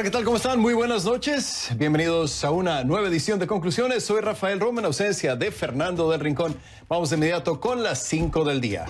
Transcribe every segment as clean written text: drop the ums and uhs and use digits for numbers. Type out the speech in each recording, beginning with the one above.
Hola, ¿qué tal? ¿Cómo están? Muy buenas noches. Bienvenidos a una nueva edición de Conclusiones. Soy Rafael Romo, en ausencia de Fernando del Rincón. Vamos de inmediato con las 5 del día.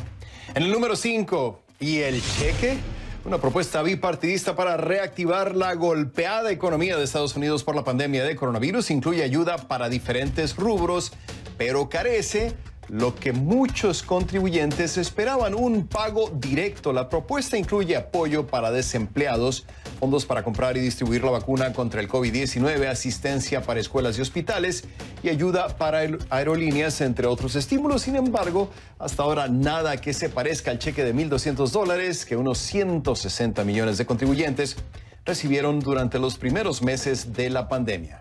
En el número 5, ¿y el cheque? Una propuesta bipartidista para reactivar la golpeada economía de Estados Unidos por la pandemia de coronavirus. Incluye ayuda para diferentes rubros, pero carece lo que muchos contribuyentes esperaban, un pago directo. La propuesta incluye apoyo para desempleados, fondos para comprar y distribuir la vacuna contra el COVID-19, asistencia para escuelas y hospitales y ayuda para aerolíneas, entre otros estímulos. Sin embargo, hasta ahora nada que se parezca al cheque de $1,200 que unos 160 millones de contribuyentes recibieron durante los primeros meses de la pandemia.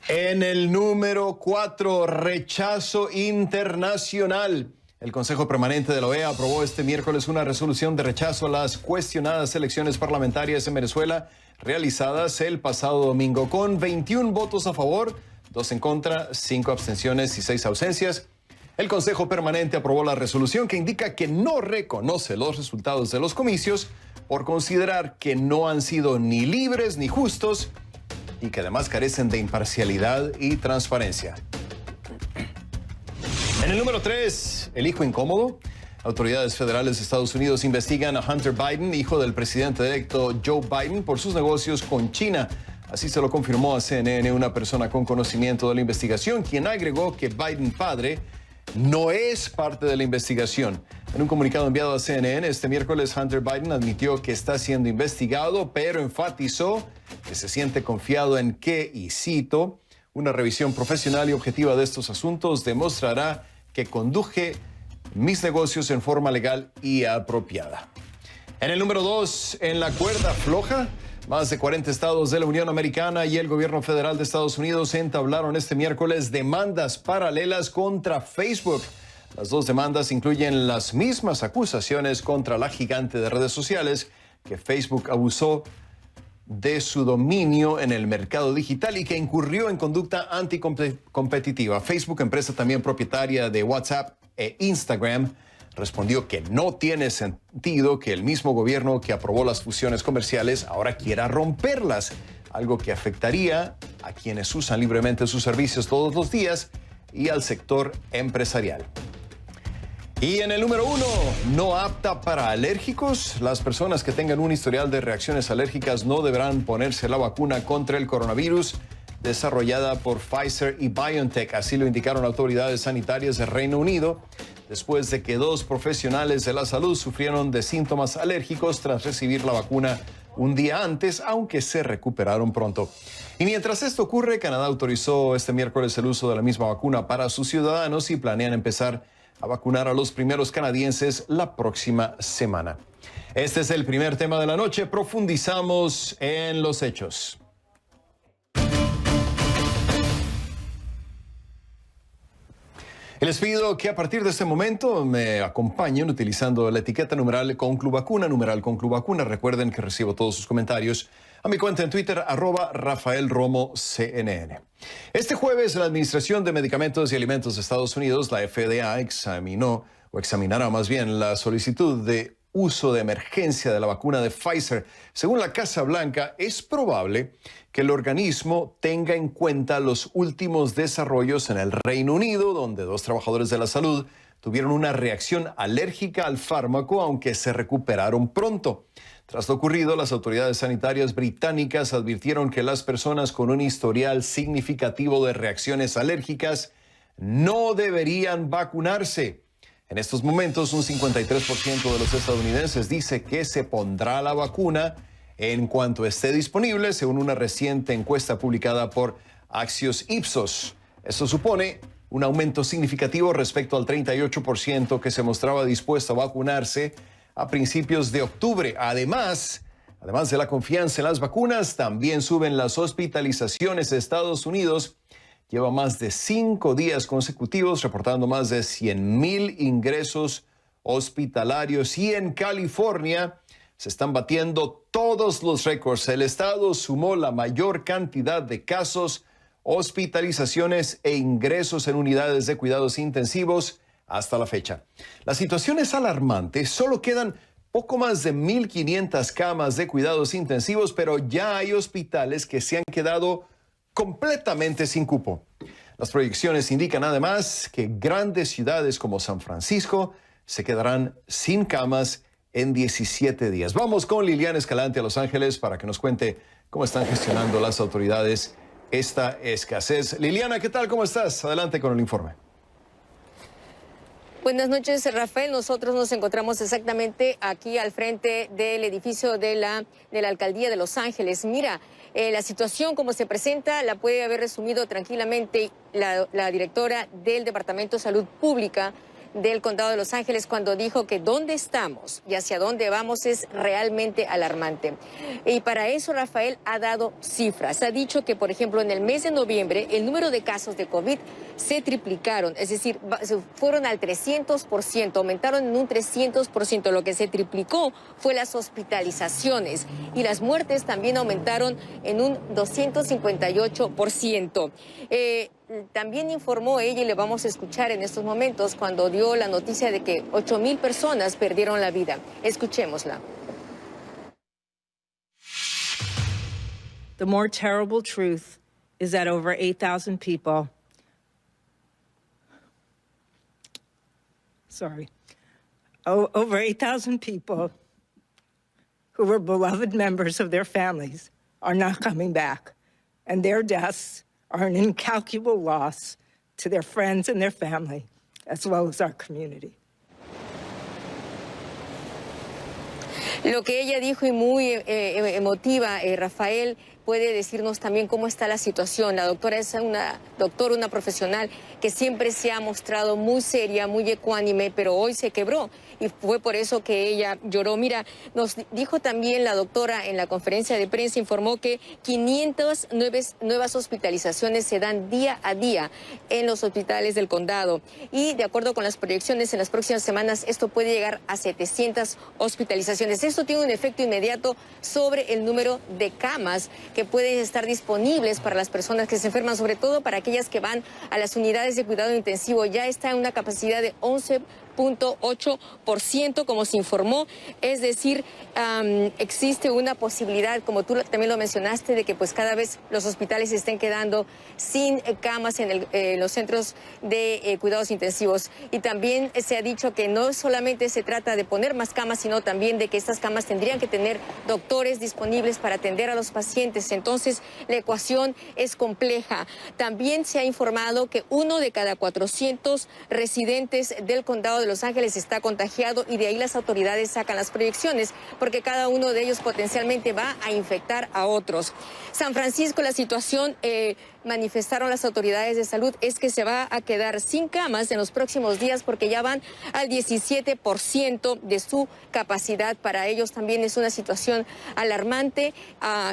En el número 4, rechazo internacional. El Consejo Permanente de la OEA aprobó este miércoles una resolución de rechazo a las cuestionadas elecciones parlamentarias en Venezuela realizadas el pasado domingo, con 21 votos a favor, 2 en contra, 5 abstenciones y 6 ausencias. El Consejo Permanente aprobó la resolución que indica que no reconoce los resultados de los comicios por considerar que no han sido ni libres ni justos y que además carecen de imparcialidad y transparencia. En el número 3, el hijo incómodo. Autoridades federales de Estados Unidos investigan a Hunter Biden, hijo del presidente electo Joe Biden, por sus negocios con China. Así se lo confirmó a CNN una persona con conocimiento de la investigación, quien agregó que Biden padre no es parte de la investigación. En un comunicado enviado a CNN este miércoles, Hunter Biden admitió que está siendo investigado, pero enfatizó que se siente confiado en que, y cito, una revisión profesional y objetiva de estos asuntos demostrará que conduje mis negocios en forma legal y apropiada. En el número 2, en la cuerda floja, más de 40 estados de la Unión Americana y el gobierno federal de Estados Unidos entablaron este miércoles demandas paralelas contra Facebook. Las dos demandas incluyen las mismas acusaciones contra la gigante de redes sociales que Facebook abusó de su dominio en el mercado digital y que incurrió en conducta anticompetitiva. Facebook, empresa también propietaria de WhatsApp e Instagram, respondió que no tiene sentido que el mismo gobierno que aprobó las fusiones comerciales ahora quiera romperlas, algo que afectaría a quienes usan libremente sus servicios todos los días y al sector empresarial. Y en el número 1, no apta para alérgicos. Las personas que tengan un historial de reacciones alérgicas no deberán ponerse la vacuna contra el coronavirus desarrollada por Pfizer y BioNTech. Así lo indicaron autoridades sanitarias del Reino Unido, después de que 2 profesionales de la salud sufrieron de síntomas alérgicos tras recibir la vacuna un día antes, aunque se recuperaron pronto. Y mientras esto ocurre, Canadá autorizó este miércoles el uso de la misma vacuna para sus ciudadanos y planean empezar a vacunar a los primeros canadienses la próxima semana. Este es el primer tema de la noche. Profundizamos en los hechos. Les pido que a partir de este momento me acompañen utilizando la etiqueta numeral #concluvacuna, numeral #concluvacuna. Recuerden que recibo todos sus comentarios a mi cuenta en Twitter, @RafaelRomoCNN. Este jueves, la Administración de Medicamentos y Alimentos de Estados Unidos, la FDA, examinará más bien la solicitud de uso de emergencia de la vacuna de Pfizer. Según la Casa Blanca, es probable que el organismo tenga en cuenta los últimos desarrollos en el Reino Unido, donde 2 trabajadores de la salud tuvieron una reacción alérgica al fármaco, aunque se recuperaron pronto. Tras lo ocurrido, las autoridades sanitarias británicas advirtieron que las personas con un historial significativo de reacciones alérgicas no deberían vacunarse. En estos momentos, un 53% de los estadounidenses dice que se pondrá la vacuna en cuanto esté disponible, según una reciente encuesta publicada por Axios Ipsos. Esto supone un aumento significativo respecto al 38% que se mostraba dispuesto a vacunarse a principios de octubre. Además de la confianza en las vacunas, también suben las hospitalizaciones de Estados Unidos. Lleva más de 5 días consecutivos reportando más de 100,000 ingresos hospitalarios. Y en California se están batiendo todos los récords. El estado sumó la mayor cantidad de casos, hospitalizaciones e ingresos en unidades de cuidados intensivos hasta la fecha. La situación es alarmante. Solo quedan poco más de 1.500 camas de cuidados intensivos, pero ya hay hospitales que se han quedado completamente sin cupo. Las proyecciones indican además que grandes ciudades como San Francisco se quedarán sin camas en 17 días. Vamos con Liliana Escalante a Los Ángeles para que nos cuente cómo están gestionando las autoridades esta escasez. Liliana, ¿qué tal? ¿Cómo estás? Adelante con el informe. Buenas noches, Rafael. Nosotros nos encontramos exactamente aquí al frente del edificio de la Alcaldía de Los Ángeles. Mira, la situación como se presenta la puede haber resumido tranquilamente la directora del Departamento de Salud Pública del Condado de Los Ángeles cuando dijo que dónde estamos y hacia dónde vamos es realmente alarmante. Y para eso Rafael ha dado cifras. Ha dicho que, por ejemplo, en el mes de noviembre el número de casos de COVID se triplicaron, es decir, fueron al 300%, aumentaron en un 300%. Lo que se triplicó fue las hospitalizaciones y las muertes también aumentaron en un 258%. También informó ella, y le vamos a escuchar en estos momentos, cuando dio la noticia de que 8,000 personas perdieron la vida. Escuchémosla. The more terrible truth is that over 8,000 people, over 8,000 people who were beloved members of their families are not coming back, and their deaths are an incalculable loss to their friends and their family, as well as our community. Lo que ella dijo y muy emotiva, Rafael, puede decirnos también cómo está la situación. La doctora es una profesional que siempre se ha mostrado muy seria, muy ecuánime, pero hoy se quebró y fue por eso que ella lloró. Mira, nos dijo también la doctora en la conferencia de prensa, informó que 500 nuevas hospitalizaciones se dan día a día en los hospitales del condado. Y de acuerdo con las proyecciones, en las próximas semanas esto puede llegar a 700 hospitalizaciones. Esto tiene un efecto inmediato sobre el número de camas que pueden estar disponibles para las personas que se enferman, sobre todo para aquellas que van a las unidades de cuidado intensivo. Ya está en una capacidad de 11.8%, como se informó, es decir, existe una posibilidad, como tú también lo mencionaste, de que pues cada vez los hospitales se estén quedando sin camas en los centros de cuidados intensivos. Y también se ha dicho que no solamente se trata de poner más camas, sino también de que estas camas tendrían que tener doctores disponibles para atender a los pacientes. Entonces, la ecuación es compleja. También se ha informado que 1 de cada 400 residentes del condado de Los Ángeles está contagiado, y de ahí las autoridades sacan las proyecciones, porque cada uno de ellos potencialmente va a infectar a otros. San Francisco, la situación, manifestaron las autoridades de salud, es que se va a quedar sin camas en los próximos días porque ya van al 17% de su capacidad. Para ellos también es una situación alarmante.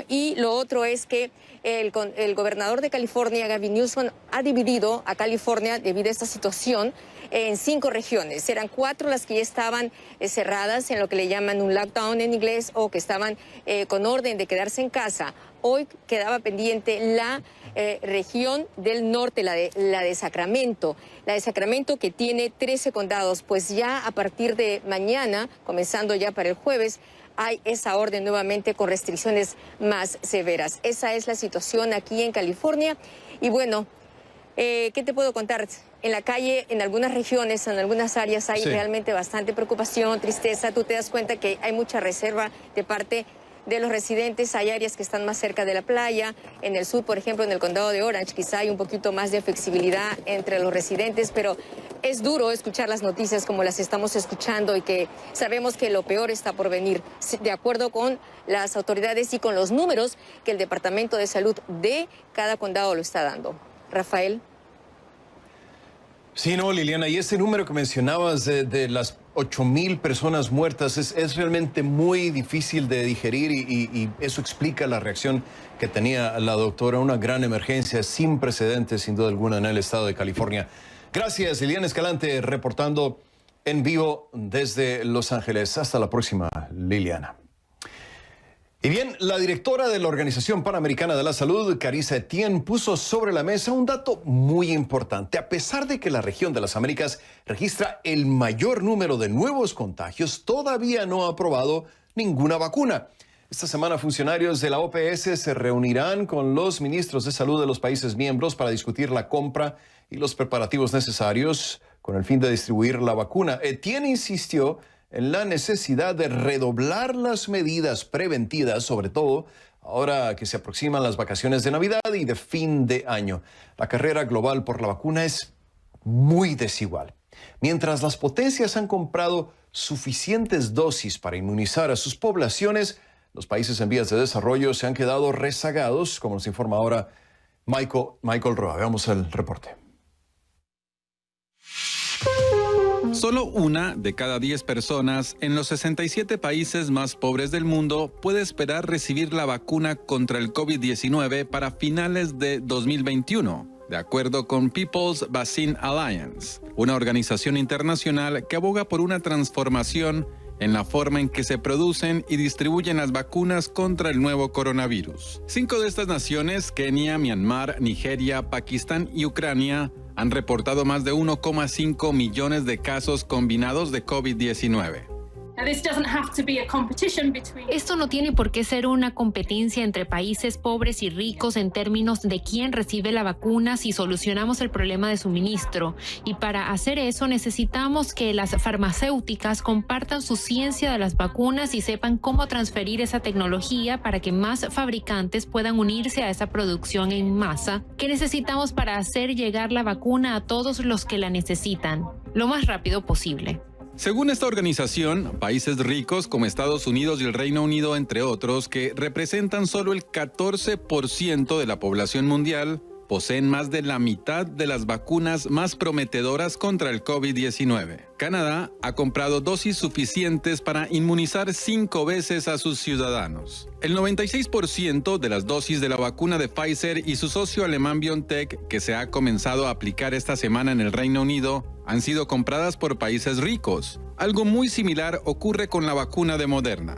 Y lo otro es que el gobernador de California, Gavin Newsom, ha dividido a California debido a esta situación en 5 regiones. Eran 4 las que ya estaban cerradas, en lo que le llaman un lockdown en inglés, o que estaban con orden de quedarse en casa. Hoy quedaba pendiente la región del norte, la de Sacramento. La de Sacramento, que tiene 13 condados. Pues ya a partir de mañana, comenzando ya para el jueves, hay esa orden nuevamente con restricciones más severas. Esa es la situación aquí en California. Y bueno, ¿qué te puedo contar? En la calle, en algunas regiones, en algunas áreas hay realmente bastante preocupación, tristeza. Tú te das cuenta que hay mucha reserva de parte de los residentes. Hay áreas que están más cerca de la playa. En el sur, por ejemplo, en el condado de Orange, quizá hay un poquito más de flexibilidad entre los residentes, pero es duro escuchar las noticias como las estamos escuchando y que sabemos que lo peor está por venir, de acuerdo con las autoridades y con los números que el Departamento de Salud de cada condado lo está dando. Rafael. Sí, no, Liliana, y ese número que mencionabas de las 8,000 personas muertas es realmente muy difícil de digerir, y eso explica la reacción que tenía la doctora. Una gran emergencia sin precedentes, sin duda alguna, en el estado de California. Gracias, Liliana Escalante, reportando en vivo desde Los Ángeles. Hasta la próxima, Liliana. Y bien, la directora de la Organización Panamericana de la Salud, Carissa Etienne, puso sobre la mesa un dato muy importante. A pesar de que la región de las Américas registra el mayor número de nuevos contagios, todavía no ha aprobado ninguna vacuna. Esta semana, funcionarios de la OPS se reunirán con los ministros de salud de los países miembros para discutir la compra y los preparativos necesarios con el fin de distribuir la vacuna. Etienne insistió en la necesidad de redoblar las medidas preventivas, sobre todo ahora que se aproximan las vacaciones de Navidad y de fin de año. La carrera global por la vacuna es muy desigual. Mientras las potencias han comprado suficientes dosis para inmunizar a sus poblaciones, los países en vías de desarrollo se han quedado rezagados, como nos informa ahora Michael Roa. Veamos el reporte. Solo 1 de cada 10 personas en los 67 países más pobres del mundo puede esperar recibir la vacuna contra el COVID-19 para finales de 2021, de acuerdo con People's Vaccine Alliance, una organización internacional que aboga por una transformación en la forma en que se producen y distribuyen las vacunas contra el nuevo coronavirus. 5 de estas naciones, Kenia, Myanmar, Nigeria, Pakistán y Ucrania, han reportado más de 1,5 millones de casos combinados de COVID-19. Esto no tiene por qué ser una competencia entre países pobres y ricos en términos de quién recibe la vacuna si solucionamos el problema de suministro. Y para hacer eso necesitamos que las farmacéuticas compartan su ciencia de las vacunas y sepan cómo transferir esa tecnología para que más fabricantes puedan unirse a esa producción en masa que necesitamos para hacer llegar la vacuna a todos los que la necesitan, lo más rápido posible. Según esta organización, países ricos como Estados Unidos y el Reino Unido, entre otros, que representan solo el 14% de la población mundial, poseen más de la mitad de las vacunas más prometedoras contra el COVID-19. Canadá ha comprado dosis suficientes para inmunizar 5 veces a sus ciudadanos. El 96% de las dosis de la vacuna de Pfizer y su socio alemán BioNTech, que se ha comenzado a aplicar esta semana en el Reino Unido, han sido compradas por países ricos. Algo muy similar ocurre con la vacuna de Moderna.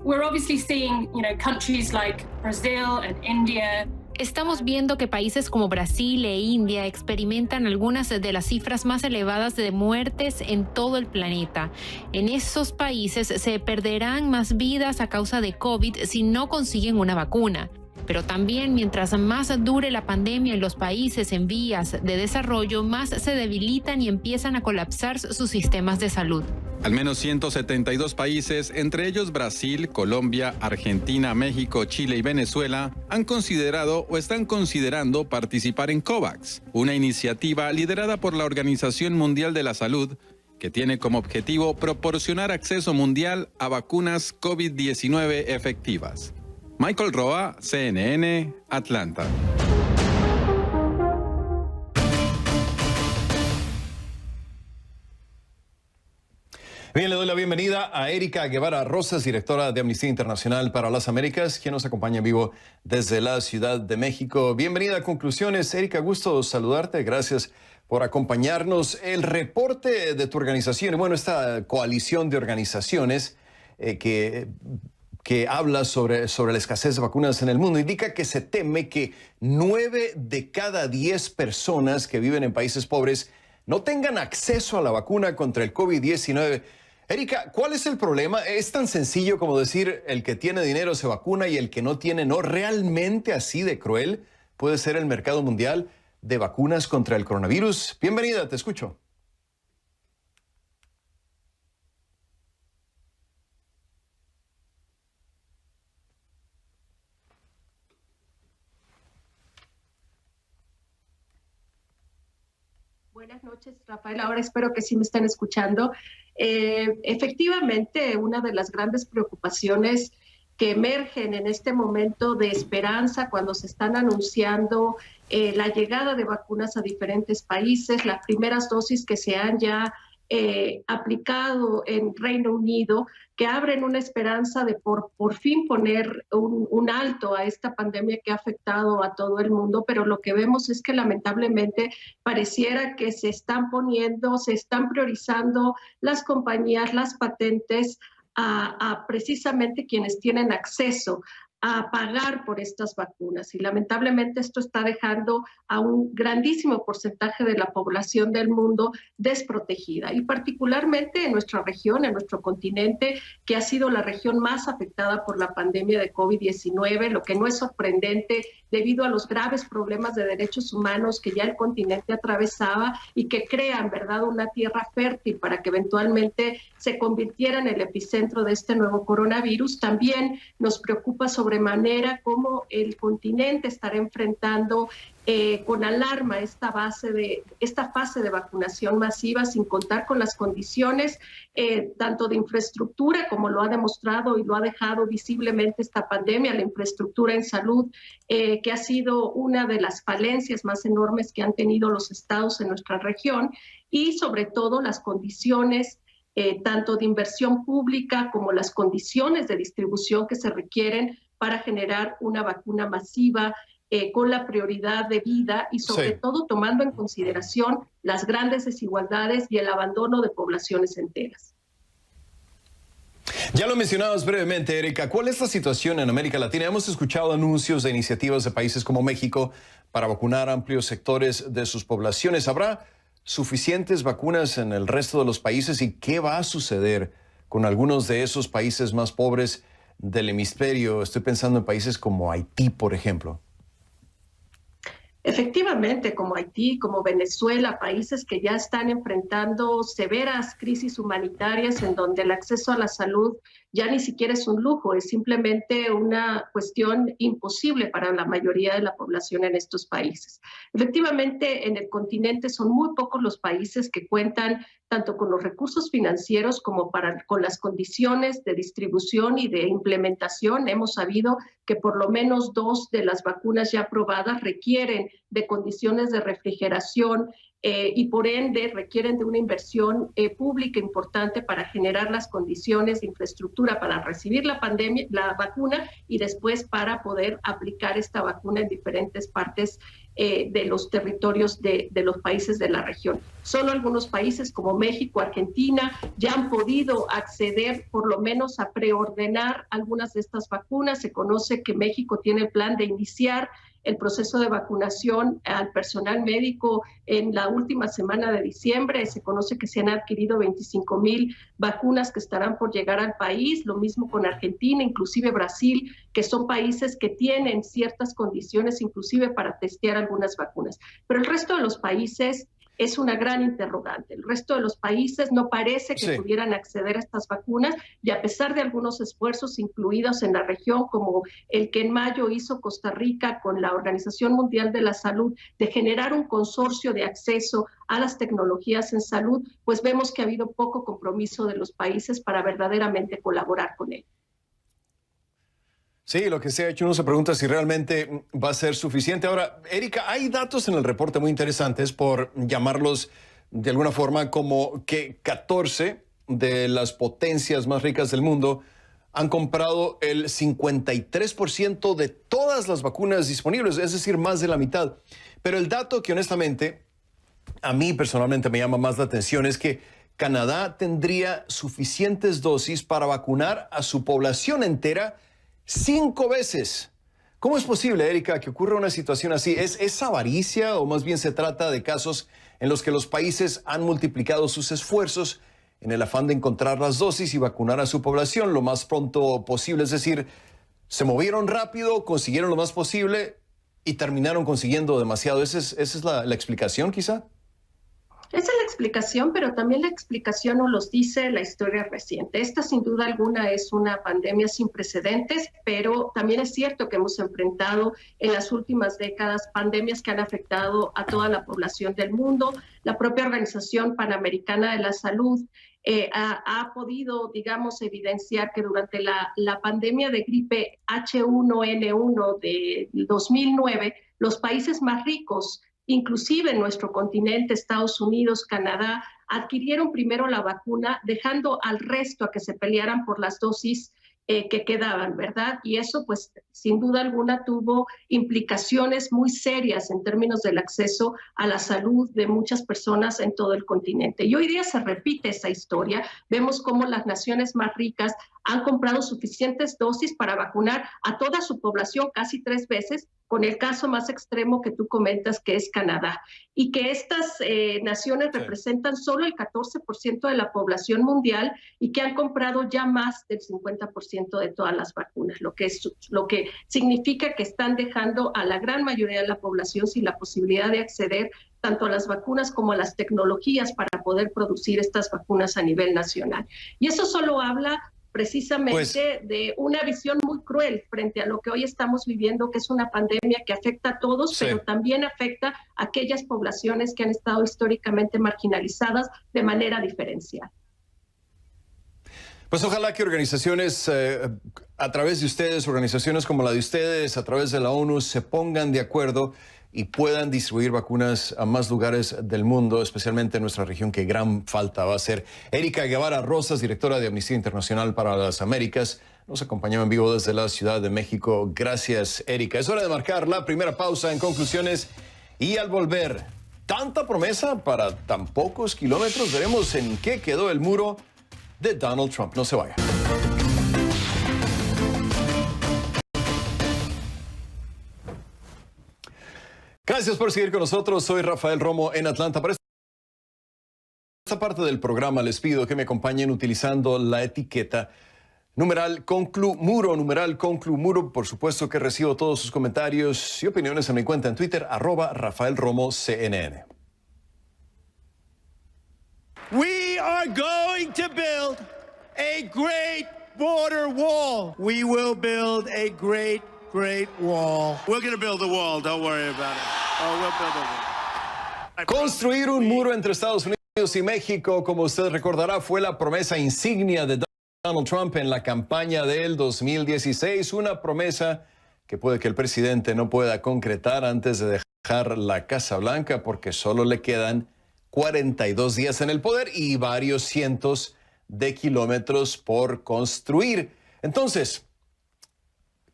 We're obviously seeing, countries like Brazil and India. Estamos viendo que países como Brasil e India experimentan algunas de las cifras más elevadas de muertes en todo el planeta. En esos países se perderán más vidas a causa de COVID si no consiguen una vacuna. Pero también, mientras más dure la pandemia en los países en vías de desarrollo, más se debilitan y empiezan a colapsar sus sistemas de salud. Al menos 172 países, entre ellos Brasil, Colombia, Argentina, México, Chile y Venezuela, han considerado o están considerando participar en COVAX, una iniciativa liderada por la Organización Mundial de la Salud, que tiene como objetivo proporcionar acceso mundial a vacunas COVID-19 efectivas. Michael Roa, CNN, Atlanta. Bien, le doy la bienvenida a Erika Guevara Rosas, directora de Amnistía Internacional para las Américas, quien nos acompaña en vivo desde la Ciudad de México. Bienvenida a Conclusiones. Erika, gusto saludarte. Gracias por acompañarnos. El reporte de tu organización, bueno, esta coalición de organizaciones que habla sobre la escasez de vacunas en el mundo, indica que se teme que 9 de cada 10 personas que viven en países pobres no tengan acceso a la vacuna contra el COVID-19. Erika, ¿cuál es el problema? ¿Es tan sencillo como decir el que tiene dinero se vacuna y el que no tiene no? ¿Realmente así de cruel puede ser el mercado mundial de vacunas contra el coronavirus? Bienvenida, te escucho. Buenas noches, Rafael. Ahora espero que sí me estén escuchando. Efectivamente, una de las grandes preocupaciones que emergen en este momento de esperanza cuando se están anunciando la llegada de vacunas a diferentes países, las primeras dosis que se han ya aplicado en Reino Unido, que abren una esperanza de por fin poner un alto a esta pandemia que ha afectado a todo el mundo, pero lo que vemos es que lamentablemente pareciera que se están priorizando las compañías, las patentes a precisamente quienes tienen acceso a pagar por estas vacunas. Y lamentablemente esto está dejando a un grandísimo porcentaje de la población del mundo desprotegida. Y particularmente en nuestra región, en nuestro continente, que ha sido la región más afectada por la pandemia de COVID-19, lo que no es sorprendente debido a los graves problemas de derechos humanos que ya el continente atravesaba y que crean, ¿verdad?, una tierra fértil para que eventualmente se convirtiera en el epicentro de este nuevo coronavirus. También nos preocupa sobremanera cómo el continente estará enfrentando con alarma esta fase de vacunación masiva, sin contar con las condiciones tanto de infraestructura, como lo ha demostrado y lo ha dejado visiblemente esta pandemia, la infraestructura en salud, que ha sido una de las falencias más enormes que han tenido los estados en nuestra región, y sobre todo las condiciones tanto de inversión pública como las condiciones de distribución que se requieren para generar una vacuna masiva con la prioridad de vida y sobre todo tomando en consideración las grandes desigualdades y el abandono de poblaciones enteras. Ya lo mencionabas brevemente, Erika. ¿Cuál es la situación en América Latina? Hemos escuchado anuncios de iniciativas de países como México para vacunar amplios sectores de sus poblaciones. ¿Habrá suficientes vacunas en el resto de los países? ¿Y qué va a suceder con algunos de esos países más pobres del hemisferio? Estoy pensando en países como Haití, por ejemplo. Efectivamente, como Haití, como Venezuela, países que ya están enfrentando severas crisis humanitarias en donde el acceso a la salud ya ni siquiera es un lujo, es simplemente una cuestión imposible para la mayoría de la población en estos países. Efectivamente, en el continente son muy pocos los países que cuentan tanto con los recursos financieros como con las condiciones de distribución y de implementación. Hemos sabido que por lo menos 2 de las vacunas ya aprobadas requieren de condiciones de refrigeración y por ende requieren de una inversión pública importante para generar las condiciones de infraestructura para recibir la vacuna y después para poder aplicar esta vacuna en diferentes partes de los territorios de los países de la región. Solo algunos países como México, Argentina, ya han podido acceder por lo menos a preordenar algunas de estas vacunas. Se conoce que México tiene el plan de iniciar el proceso de vacunación al personal médico en la última semana de diciembre. Se conoce que se han adquirido 25,000 vacunas que estarán por llegar al país, lo mismo con Argentina, inclusive Brasil, que son países que tienen ciertas condiciones inclusive para testear algunas vacunas. Pero el resto de los países es una gran interrogante. El resto de los países no parece que pudieran acceder a estas vacunas y a pesar de algunos esfuerzos incluidos en la región, como el que en mayo hizo Costa Rica con la Organización Mundial de la Salud, de generar un consorcio de acceso a las tecnologías en salud, pues vemos que ha habido poco compromiso de los países para verdaderamente colaborar con él. Sí, lo que se ha hecho, uno se pregunta si realmente va a ser suficiente. Ahora, Erika, hay datos en el reporte muy interesantes, por llamarlos de alguna forma, como que 14 de las potencias más ricas del mundo han comprado el 53% de todas las vacunas disponibles, es decir, más de la mitad. Pero el dato que honestamente a mí personalmente me llama más la atención es que Canadá tendría suficientes dosis para vacunar a su población entera 5 veces. ¿Cómo es posible, Erika, que ocurra una situación así? ¿Es avaricia o más bien se trata de casos en los que los países han multiplicado sus esfuerzos en el afán de encontrar las dosis y vacunar a su población lo más pronto posible? Es decir, se movieron rápido, consiguieron lo más posible y terminaron consiguiendo demasiado. ¿Esa es la explicación, quizá? Esa es la explicación, pero también la explicación nos los dice la historia reciente. Esta, sin duda alguna, es una pandemia sin precedentes, pero también es cierto que hemos enfrentado en las últimas décadas pandemias que han afectado a toda la población del mundo. La propia Organización Panamericana de la Salud ha podido, digamos, evidenciar que durante la pandemia de gripe H1N1 de 2009, los países más ricos, inclusive en nuestro continente, Estados Unidos, Canadá, adquirieron primero la vacuna, dejando al resto a que se pelearan por las dosis que quedaban, ¿verdad? Y eso, pues, sin duda alguna tuvo implicaciones muy serias en términos del acceso a la salud de muchas personas en todo el continente. Y hoy día se repite esa historia. Vemos cómo las naciones más ricas han comprado suficientes dosis para vacunar a toda su población casi 3 veces, con el caso más extremo que tú comentas, que es Canadá, y que estas naciones representan solo el 14% de la población mundial y que han comprado ya más del 50% de todas las vacunas, lo que significa que están dejando a la gran mayoría de la población sin la posibilidad de acceder tanto a las vacunas como a las tecnologías para poder producir estas vacunas a nivel nacional. Y eso solo habla precisamente de una visión muy cruel frente a lo que hoy estamos viviendo, que es una pandemia que afecta a todos, pero también afecta a aquellas poblaciones que han estado históricamente marginalizadas de manera diferencial. Pues ojalá que organizaciones, a través de ustedes, organizaciones como la de ustedes, a través de la ONU, se pongan de acuerdo y puedan distribuir vacunas a más lugares del mundo, especialmente en nuestra región, que gran falta va a hacer. Erika Guevara Rosas, directora de Amnistía Internacional para las Américas, nos acompañó en vivo desde la Ciudad de México. Gracias, Erika. Es hora de marcar la primera pausa en conclusiones y al volver, tanta promesa para tan pocos kilómetros. Veremos en qué quedó el muro de Donald Trump. No se vaya. Gracias por seguir con nosotros. Soy Rafael Romo en Atlanta. Para esta parte del programa les pido que me acompañen utilizando la etiqueta #conclumuro, #conclumuro. Por supuesto que recibo todos sus comentarios y opiniones en mi cuenta en Twitter, @RafaelRomoCNN. We are going to build a great border wall. We will build a great wall. We're going to build a wall. Don't worry about it. Oh, we'll build a wall. Construir un muro entre Estados Unidos y México, como usted recordará, fue la promesa insignia de Donald Trump en la campaña del 2016. Una promesa que puede que el presidente no pueda concretar antes de dejar la Casa Blanca, porque solo le quedan 42 días en el poder y varios cientos de kilómetros por construir. Entonces,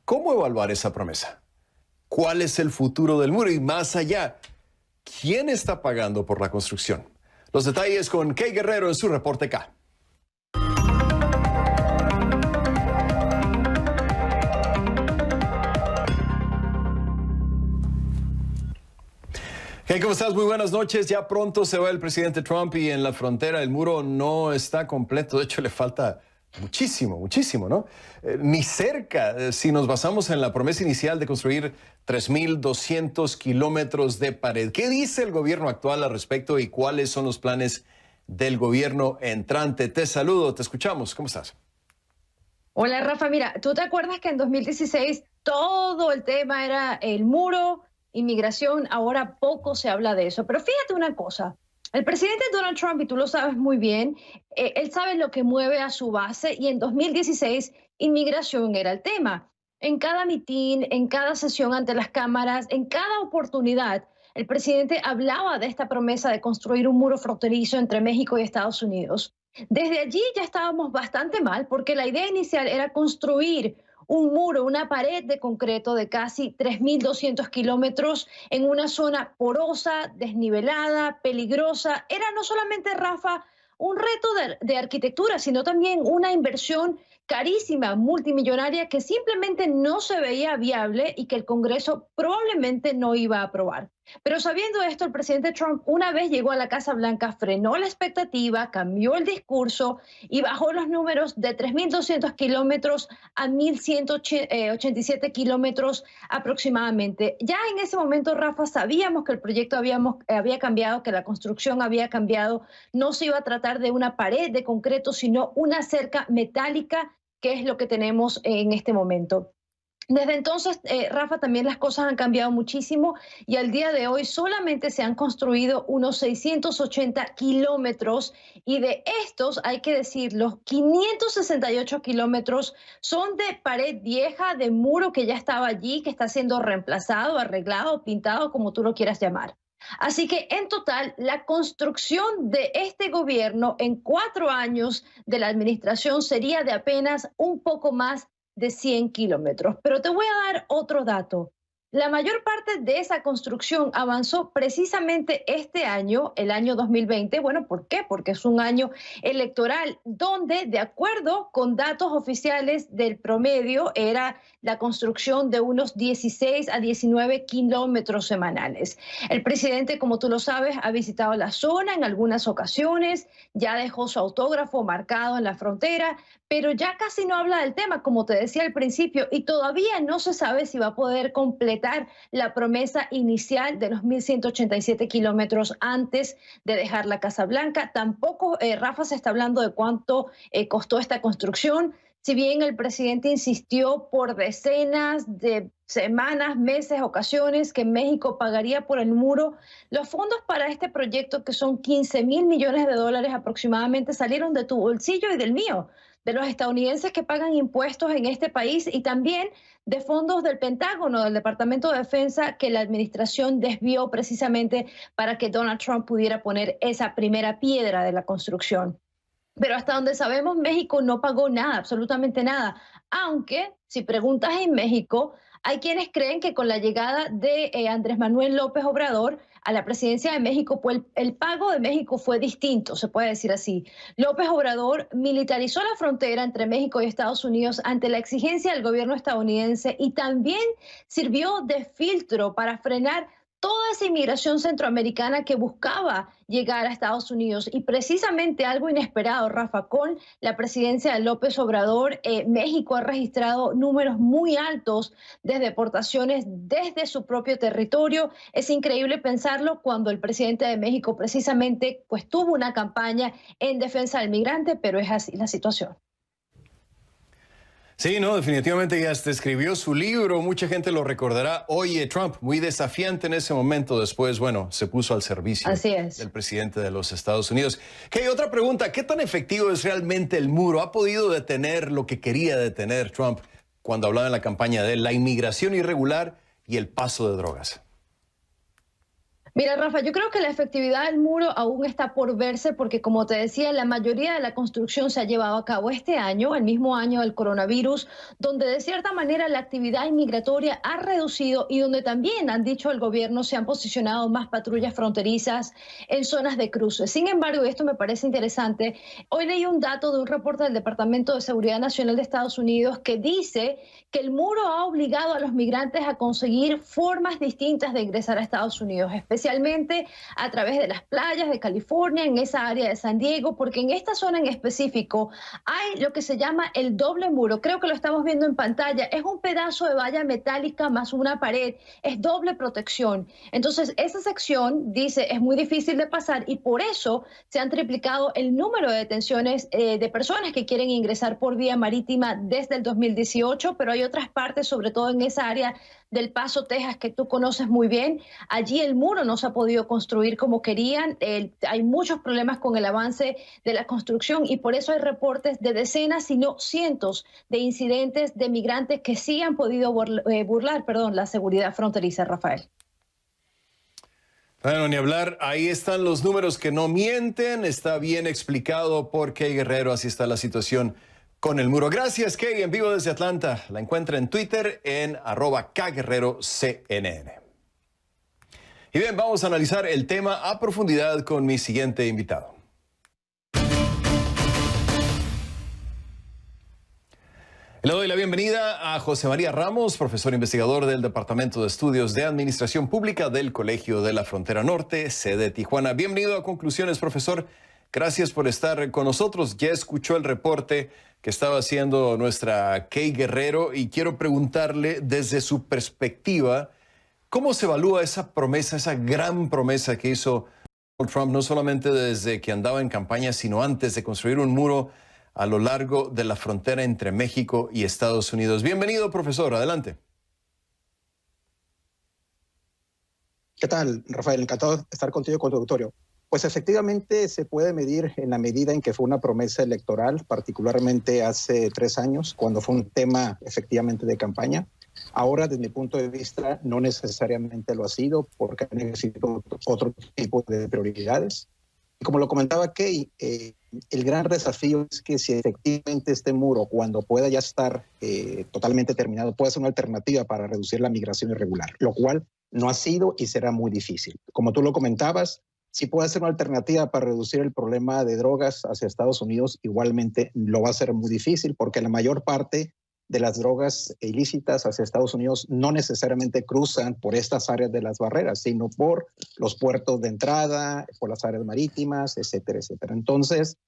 ¿cómo evaluar esa promesa? ¿Cuál es el futuro del muro? Y más allá, ¿quién está pagando por la construcción? Los detalles con Kay Guerrero en su reporte K. Hey, ¿cómo estás? Muy buenas noches. Ya pronto se va el presidente Trump y en la frontera el muro no está completo. De hecho, le falta muchísimo, ¿no? Ni cerca, si nos basamos en la promesa inicial de construir 3,200 kilómetros de pared. ¿Qué dice el gobierno actual al respecto y cuáles son los planes del gobierno entrante? Te saludo, te escuchamos. ¿Cómo estás? Hola, Rafa. Mira, ¿tú te acuerdas que en 2016 todo el tema era el muro, inmigración? Ahora poco se habla de eso. Pero fíjate una cosa. El presidente Donald Trump, y tú lo sabes muy bien, él sabe lo que mueve a su base y en 2016 inmigración era el tema. En cada mitin, en cada sesión ante las cámaras, en cada oportunidad, el presidente hablaba de esta promesa de construir un muro fronterizo entre México y Estados Unidos. Desde allí ya estábamos bastante mal porque la idea inicial era construir un muro, una pared de concreto de casi 3,200 kilómetros en una zona porosa, desnivelada, peligrosa. Era no solamente, Rafa, un reto de arquitectura, sino también una inversión carísima, multimillonaria, que simplemente no se veía viable y que el Congreso probablemente no iba a aprobar. Pero sabiendo esto, el presidente Trump, una vez llegó a la Casa Blanca, frenó la expectativa, cambió el discurso y bajó los números de 3,200 kilómetros a 1,187 kilómetros aproximadamente. Ya en ese momento, Rafa, sabíamos que el proyecto había cambiado, que la construcción había cambiado. No se iba a tratar de una pared de concreto, sino una cerca metálica, que es lo que tenemos en este momento. Desde entonces, Rafa, también las cosas han cambiado muchísimo y al día de hoy solamente se han construido unos 680 kilómetros y de estos, hay que decirlo, 568 kilómetros son de pared vieja, de muro que ya estaba allí, que está siendo reemplazado, arreglado, pintado, como tú lo quieras llamar. Así que en total, la construcción de este gobierno en 4 años de la administración sería de apenas un poco más de 100 kilómetros. Pero te voy a dar otro dato. La mayor parte de esa construcción avanzó precisamente este año, el año 2020. Bueno, ¿por qué? Porque es un año electoral donde, de acuerdo con datos oficiales del promedio, era la construcción de unos 16 a 19 kilómetros semanales. El presidente, como tú lo sabes, ha visitado la zona en algunas ocasiones, ya dejó su autógrafo marcado en la frontera, pero ya casi no habla del tema, como te decía al principio, y todavía no se sabe si va a poder completar la promesa inicial de los 1.187 kilómetros antes de dejar la Casa Blanca. Tampoco, Rafa, se está hablando de cuánto costó esta construcción. Si bien el presidente insistió por decenas de semanas, meses, ocasiones que México pagaría por el muro, los fondos para este proyecto, que son 15,000 millones de dólares aproximadamente, salieron de tu bolsillo y del mío, de los estadounidenses que pagan impuestos en este país, y también de fondos del Pentágono, del Departamento de Defensa, que la administración desvió precisamente para que Donald Trump pudiera poner esa primera piedra de la construcción. Pero hasta donde sabemos, México no pagó nada, absolutamente nada. Aunque, si preguntas en México, hay quienes creen que con la llegada de Andrés Manuel López Obrador a la presidencia de México, pues el pago de México fue distinto, se puede decir así. López Obrador militarizó la frontera entre México y Estados Unidos ante la exigencia del gobierno estadounidense, y también sirvió de filtro para frenar toda esa inmigración centroamericana que buscaba llegar a Estados Unidos. Y precisamente algo inesperado, Rafa, con la presidencia de López Obrador, México ha registrado números muy altos de deportaciones desde su propio territorio. Es increíble pensarlo cuando el presidente de México precisamente pues tuvo una campaña en defensa del migrante, pero es así la situación. Sí, no, definitivamente ya hasta escribió su libro, mucha gente lo recordará. Oye, Trump, muy desafiante en ese momento, después, bueno, se puso al servicio del presidente de los Estados Unidos. ¿Qué? Otra pregunta, ¿qué tan efectivo es realmente el muro? ¿Ha podido detener lo que quería detener Trump cuando hablaba en la campaña de la inmigración irregular y el paso de drogas? Mira, Rafa, yo creo que la efectividad del muro aún está por verse porque, como te decía, la mayoría de la construcción se ha llevado a cabo este año, el mismo año del coronavirus, donde de cierta manera la actividad inmigratoria ha reducido y donde también, han dicho el gobierno, se han posicionado más patrullas fronterizas en zonas de cruce. Sin embargo, y esto me parece interesante, hoy leí un dato de un reporte del Departamento de Seguridad Nacional de Estados Unidos que dice que el muro ha obligado a los migrantes a conseguir formas distintas de ingresar a Estados Unidos, especialmente a través de las playas de California, en esa área de San Diego, porque en esta zona en específico hay lo que se llama el doble muro. Creo que lo estamos viendo en pantalla. Es un pedazo de valla metálica más una pared. Es doble protección. Entonces, esa sección, dice, es muy difícil de pasar y por eso se han triplicado el número de detenciones de personas que quieren ingresar por vía marítima desde el 2018, pero hay otras partes, sobre todo en esa área del Paso, Texas, que tú conoces muy bien. Allí el muro no se ha podido construir como querían. Hay muchos problemas con el avance de la construcción y por eso hay reportes de decenas, si no cientos, de incidentes de migrantes que sí han podido burlar la seguridad fronteriza, Rafael. Bueno, ni hablar, ahí están los números que no mienten, está bien explicado por Kay Guerrero, así está la situación con el muro. Gracias, Kay, en vivo desde Atlanta. La encuentra en Twitter en @KGuerreroCNN. Y bien, vamos a analizar el tema a profundidad con mi siguiente invitado. Le doy la bienvenida a José María Ramos, profesor investigador del Departamento de Estudios de Administración Pública del Colegio de la Frontera Norte, sede Tijuana. Bienvenido a Conclusiones, profesor. Gracias por estar con nosotros. Ya escuchó el reporte que estaba haciendo nuestra Kay Guerrero y quiero preguntarle desde su perspectiva, ¿cómo se evalúa esa promesa, esa gran promesa que hizo Donald Trump, no solamente desde que andaba en campaña, sino antes de construir un muro a lo largo de la frontera entre México y Estados Unidos? Bienvenido, profesor. Adelante. ¿Qué tal, Rafael? Encantado de estar contigo y con tu auditorio. Pues efectivamente se puede medir en la medida en que fue una promesa electoral, particularmente hace 3 años, cuando fue un tema efectivamente de campaña. Ahora, desde mi punto de vista, no necesariamente lo ha sido porque necesito otro tipo de prioridades. Y como lo comentaba Kay, el gran desafío es que si efectivamente este muro, cuando pueda ya estar totalmente terminado, pueda ser una alternativa para reducir la migración irregular, lo cual no ha sido y será muy difícil. Como tú lo comentabas, si puede ser una alternativa para reducir el problema de drogas hacia Estados Unidos, igualmente lo va a ser muy difícil porque la mayor parte de las drogas ilícitas hacia Estados Unidos no necesariamente cruzan por estas áreas de las barreras, sino por los puertos de entrada, por las áreas marítimas, etcétera, etcétera. Entonces,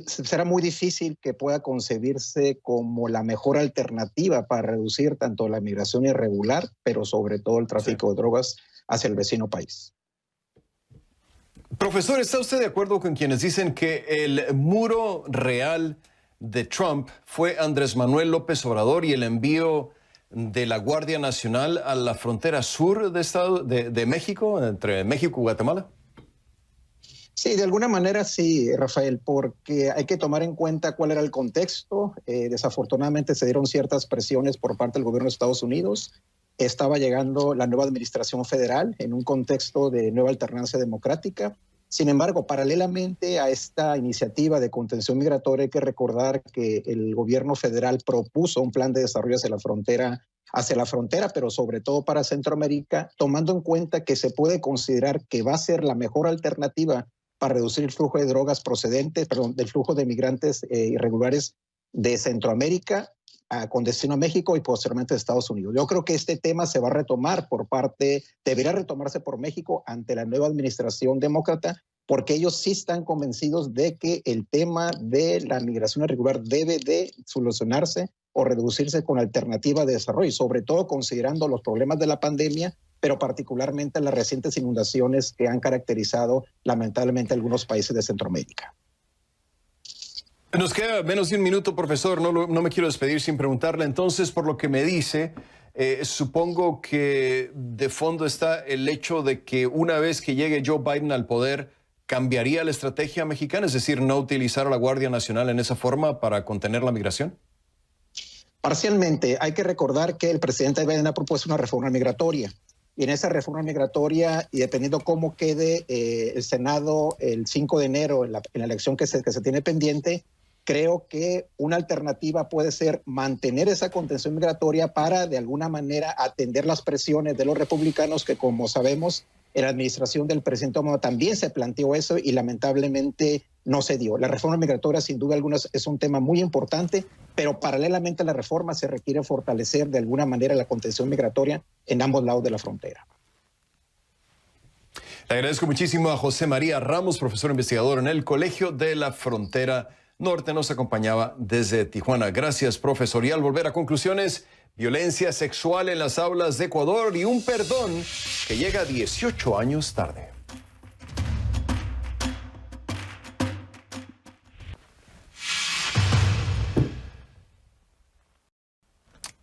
será muy difícil que pueda concebirse como la mejor alternativa para reducir tanto la migración irregular, pero sobre todo el tráfico de drogas hacia el vecino país. Profesor, ¿está usted de acuerdo con quienes dicen que el muro real de Trump fue Andrés Manuel López Obrador y el envío de la Guardia Nacional a la frontera sur de México, entre México y Guatemala? Sí, de alguna manera sí, Rafael, porque hay que tomar en cuenta cuál era el contexto. Desafortunadamente se dieron ciertas presiones por parte del gobierno de Estados Unidos. Estaba llegando la nueva administración federal en un contexto de nueva alternancia democrática. Sin embargo, paralelamente a esta iniciativa de contención migratoria, hay que recordar que el gobierno federal propuso un plan de desarrollo hacia la frontera, pero sobre todo para Centroamérica, tomando en cuenta que se puede considerar que va a ser la mejor alternativa para reducir el flujo de drogas del flujo de migrantes irregulares de Centroamérica con destino a México y posteriormente a Estados Unidos. Yo creo que este tema se va a retomar debería retomarse por México ante la nueva administración demócrata, porque ellos sí están convencidos de que el tema de la migración irregular debe de solucionarse o reducirse con alternativa de desarrollo, y sobre todo considerando los problemas de la pandemia, pero particularmente las recientes inundaciones que han caracterizado lamentablemente algunos países de Centroamérica. Nos queda menos de un minuto, profesor. No me quiero despedir sin preguntarle. Entonces, por lo que me dice, supongo que de fondo está el hecho de que una vez que llegue Joe Biden al poder, cambiaría la estrategia mexicana, es decir, no utilizar a la Guardia Nacional en esa forma para contener la migración. Parcialmente. Hay que recordar que el presidente Biden ha propuesto una reforma migratoria. Y en esa reforma migratoria, y dependiendo cómo quede el Senado el 5 de enero en la elección que se tiene pendiente, creo que una alternativa puede ser mantener esa contención migratoria para, de alguna manera, atender las presiones de los republicanos, que, como sabemos, en la administración del presidente Obama también se planteó eso y lamentablemente no se dio. La reforma migratoria, sin duda alguna, es un tema muy importante, pero paralelamente a la reforma se requiere fortalecer de alguna manera la contención migratoria en ambos lados de la frontera. Le agradezco muchísimo a José María Ramos, profesor investigador en el Colegio de la Frontera Norte. Nos acompañaba desde Tijuana. Gracias, profesor. Y al volver a conclusiones, violencia sexual en las aulas de Ecuador y un perdón que llega 18 años tarde.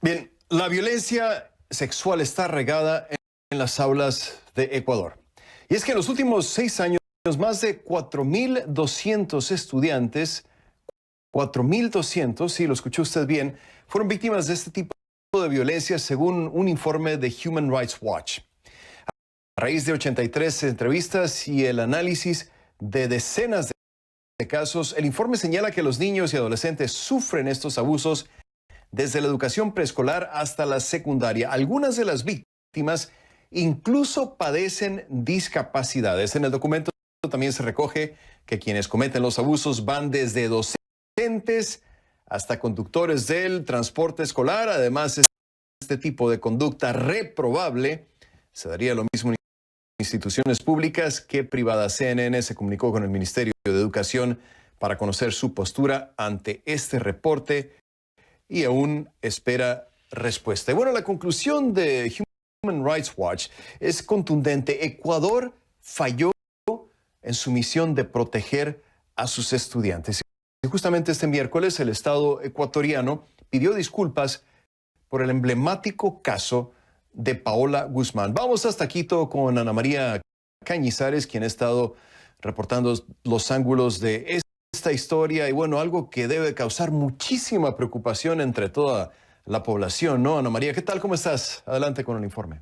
Bien, la violencia sexual está regada en las aulas de Ecuador. Y es que en los últimos 6 años, más de 4.200 estudiantes, 4.200, sí, lo escuchó usted bien, fueron víctimas de este tipo de violencia según un informe de Human Rights Watch. A raíz de 83 entrevistas y el análisis de decenas de casos, el informe señala que los niños y adolescentes sufren estos abusos desde la educación preescolar hasta la secundaria. Algunas de las víctimas incluso padecen discapacidades. En el documento también se recoge que quienes cometen los abusos van desde docentes hasta conductores del transporte escolar. Además, este tipo de conducta reprobable se daría lo mismo en instituciones públicas que privadas. CNN se comunicó con el Ministerio de Educación para conocer su postura ante este reporte y aún espera respuesta. Y bueno, la conclusión de Human Rights Watch es contundente. Ecuador falló en su misión de proteger a sus estudiantes. Y justamente este miércoles el Estado ecuatoriano pidió disculpas por el emblemático caso de Paola Guzmán. Vamos hasta Quito con Ana María Cañizares, quien ha estado reportando los ángulos de esta historia y bueno, algo que debe causar muchísima preocupación entre toda la población, ¿no? Ana María, ¿qué tal? ¿Cómo estás? Adelante con el informe.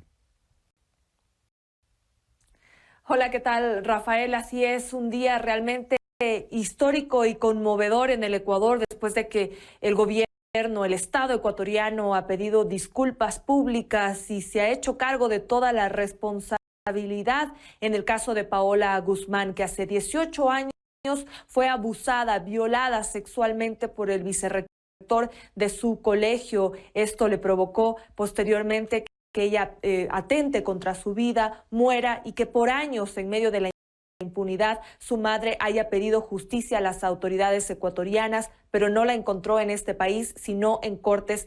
Hola, ¿qué tal, Rafael? Así es, un día realmente histórico y conmovedor en el Ecuador después de que el gobierno, el Estado ecuatoriano ha pedido disculpas públicas y se ha hecho cargo de toda la responsabilidad en el caso de Paola Guzmán, que hace 18 años fue abusada, violada sexualmente por el vicerrector de su colegio. Esto le provocó posteriormente que ella atente contra su vida, muera y que por años en medio de la impunidad su madre haya pedido justicia a las autoridades ecuatorianas, pero no la encontró en este país, sino en cortes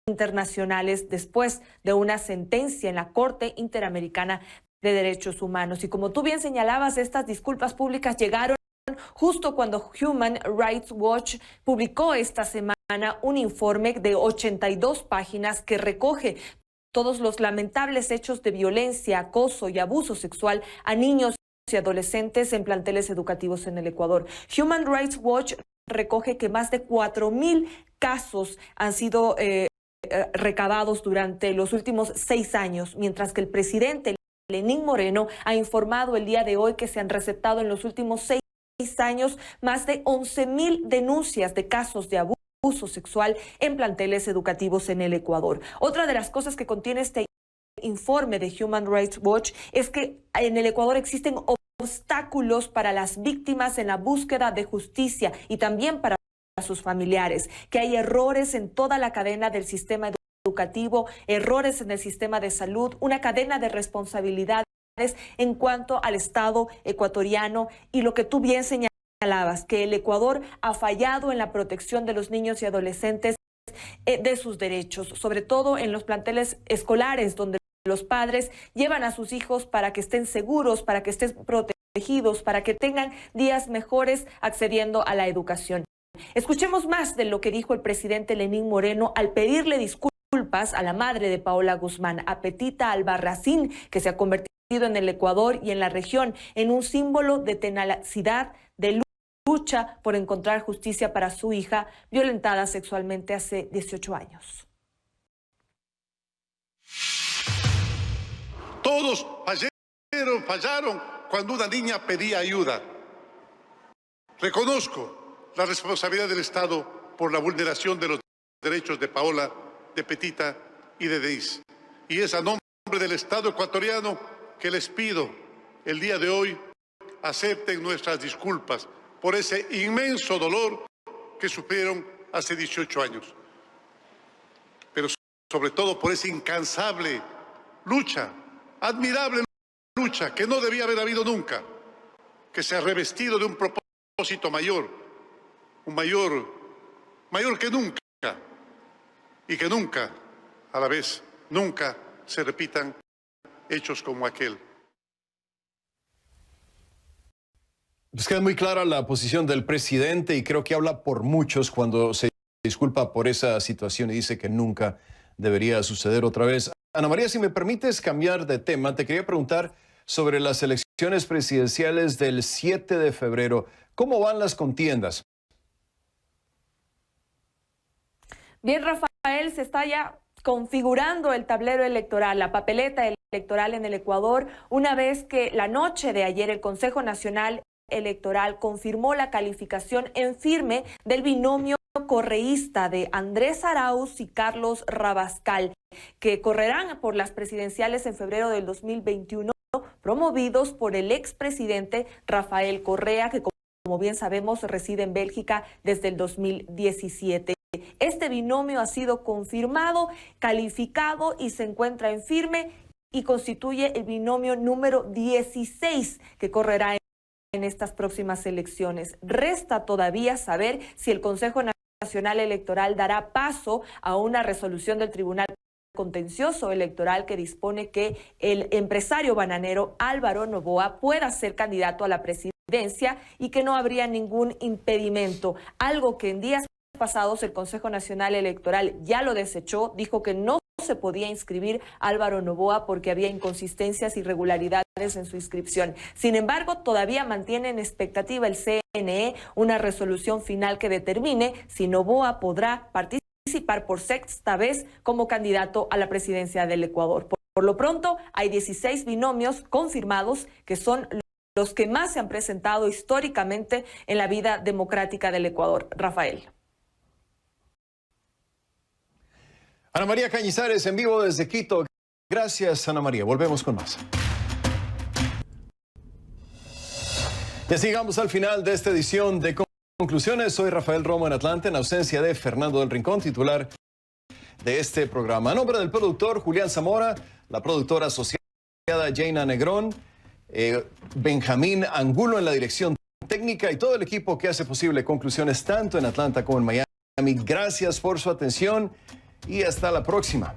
internacionales después de una sentencia en la Corte Interamericana de Derechos Humanos. Y como tú bien señalabas, estas disculpas públicas llegaron justo cuando Human Rights Watch publicó esta semana un informe de 82 páginas que recoge todos los lamentables hechos de violencia, acoso y abuso sexual a niños y adolescentes en planteles educativos en el Ecuador. Human Rights Watch recoge que más de 4,000 casos han sido recabados durante los últimos 6 años, mientras que el presidente Lenín Moreno ha informado el día de hoy que se han receptado en los últimos 6 años más de 11,000 denuncias de casos de abuso sexual en planteles educativos en el Ecuador. Otra de las cosas que contiene este informe de Human Rights Watch es que en el Ecuador existen obstáculos para las víctimas en la búsqueda de justicia y también para sus familiares, que hay errores en toda la cadena del sistema educativo, errores en el sistema de salud, una cadena de responsabilidades en cuanto al Estado ecuatoriano y lo que tú bien señalabas, que el Ecuador ha fallado en la protección de los niños y adolescentes de sus derechos, sobre todo en los planteles escolares donde los padres llevan a sus hijos para que estén seguros, para que estén protegidos, para que tengan días mejores accediendo a la educación. Escuchemos más de lo que dijo el presidente Lenín Moreno al pedirle disculpas a la madre de Paola Guzmán, a Petita Albarracín, que se ha convertido en el Ecuador y en la región en un símbolo de tenacidad, de lucha por encontrar justicia para su hija violentada sexualmente hace 18 años. Todos fallaron cuando una niña pedía ayuda. Reconozco la responsabilidad del Estado por la vulneración de los derechos de Paola, de Petita y de Denise. Y es a nombre del Estado ecuatoriano que les pido el día de hoy acepten nuestras disculpas por ese inmenso dolor que sufrieron hace 18 años. Pero sobre todo por esa incansable lucha, admirable lucha que no debía haber habido nunca, que se ha revestido de un propósito mayor, un mayor que nunca, y que nunca, a la vez, nunca se repitan hechos como aquel. Pues queda muy clara la posición del presidente y creo que habla por muchos cuando se disculpa por esa situación y dice que nunca debería suceder otra vez. Ana María, si me permites cambiar de tema, te quería preguntar sobre las elecciones presidenciales del 7 de febrero. ¿Cómo van las contiendas? Bien, Rafael, se está ya configurando el tablero electoral, la papeleta electoral en el Ecuador, una vez que la noche de ayer el Consejo Nacional Electoral confirmó la calificación en firme del binomio correísta de Andrés Arauz y Carlos Rabascal, que correrán por las presidenciales en febrero del 2021, promovidos por el expresidente Rafael Correa, que como bien sabemos reside en Bélgica desde el 2017. Este binomio ha sido confirmado, calificado y se encuentra en firme y constituye el binomio número 16 que correrá en estas próximas elecciones. Resta todavía saber si el Consejo Nacional Electoral dará paso a una resolución del Tribunal Contencioso Electoral que dispone que el empresario bananero Álvaro Noboa pueda ser candidato a la presidencia y que no habría ningún impedimento, algo que en días pasados el Consejo Nacional Electoral ya lo desechó, dijo que no se podía inscribir Álvaro Noboa porque había inconsistencias y irregularidades en su inscripción. Sin embargo, todavía mantiene en expectativa el CNE una resolución final que determine si Noboa podrá participar participar por sexta vez como candidato a la presidencia del Ecuador. Por lo pronto, hay 16 binomios confirmados que son los que más se han presentado históricamente en la vida democrática del Ecuador. Rafael. Ana María Cañizares en vivo desde Quito. Gracias, Ana María. Volvemos con más. Ya llegamos al final de esta edición de Conclusiones. Soy Rafael Romo en Atlanta, en ausencia de Fernando del Rincón, titular de este programa. A nombre del productor Julián Zamora, la productora asociada Jaina Negrón, Benjamín Angulo en la dirección técnica y todo el equipo que hace posible Conclusiones tanto en Atlanta como en Miami. Gracias por su atención y hasta la próxima.